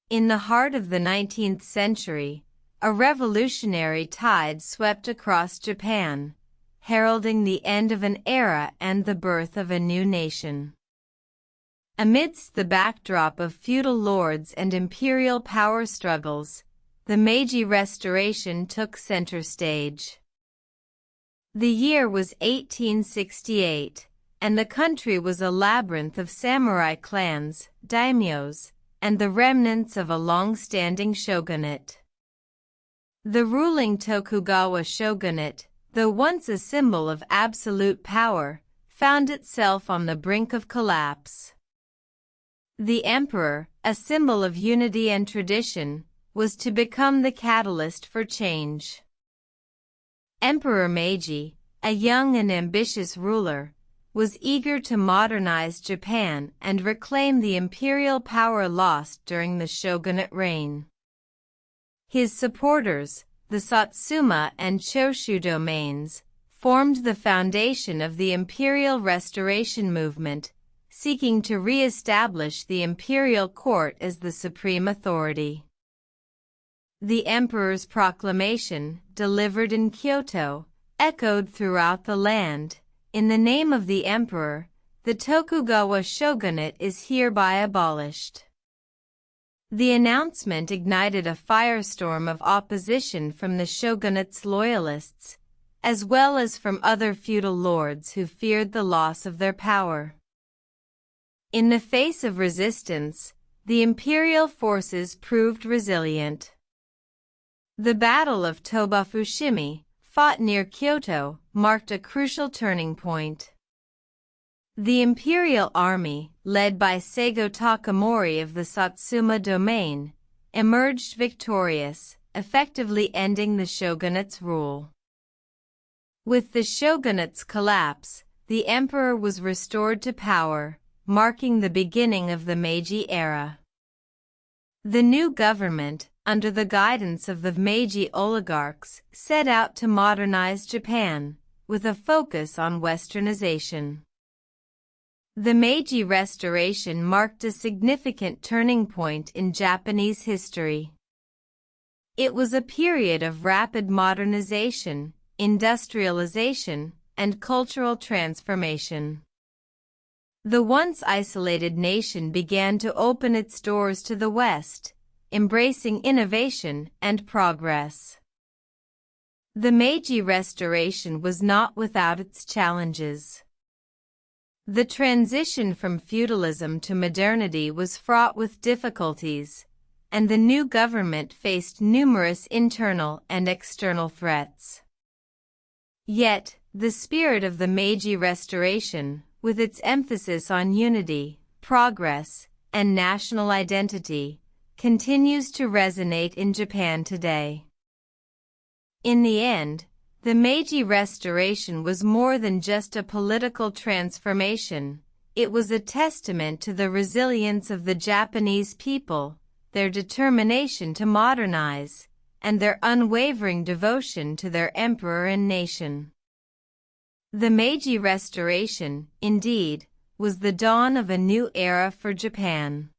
In the heart of the 19th century, a revolutionary tide swept across Japan, heralding the end of an era and the birth of a new nation. Amidst the backdrop of feudal lords and imperial power struggles, the Meiji Restoration took center stage. The year was 1868, and the country was a labyrinth of samurai clans, daimyos, and the remnants of a long-standing shogunate. The ruling Tokugawa shogunate, though once a symbol of absolute power, found itself on the brink of collapse. The emperor, a symbol of unity and tradition, was to become the catalyst for change. Emperor Meiji, a young and ambitious ruler, was eager to modernize Japan and reclaim the imperial power lost during the shogunate reign. His supporters, the Satsuma and Choshu domains, formed the foundation of the Imperial Restoration movement, seeking to re-establish the imperial court as the supreme authority. The emperor's proclamation, delivered in Kyoto, echoed throughout the land. In the name of the emperor, the Tokugawa shogunate is hereby abolished. The announcement ignited a firestorm of opposition from the shogunate's loyalists, as well as from other feudal lords who feared the loss of their power. In the face of resistance, the imperial forces proved resilient. The Battle of Toba-Fushimi, fought near Kyoto, marked a crucial turning point. The imperial army, led by Seigo Takamori of the Satsuma domain, emerged victorious, effectively ending the shogunate's rule. With the shogunate's collapse, the emperor was restored to power, marking the beginning of the Meiji era. The new government, under the guidance of the Meiji oligarchs, set out to modernize Japan, with a focus on westernization. The Meiji Restoration marked a significant turning point in Japanese history. It was a period of rapid modernization, industrialization, and cultural transformation. The once isolated nation began to open its doors to the West, embracing innovation and progress. The Meiji Restoration was not without its challenges. The transition from feudalism to modernity was fraught with difficulties, and the new government faced numerous internal and external threats. Yet, the spirit of the Meiji Restoration, with its emphasis on unity, progress, and national identity, continues to resonate in Japan today. In the end, the Meiji Restoration was more than just a political transformation. It was a testament to the resilience of the Japanese people, their determination to modernize, and their unwavering devotion to their emperor and nation. The Meiji Restoration, indeed, was the dawn of a new era for Japan.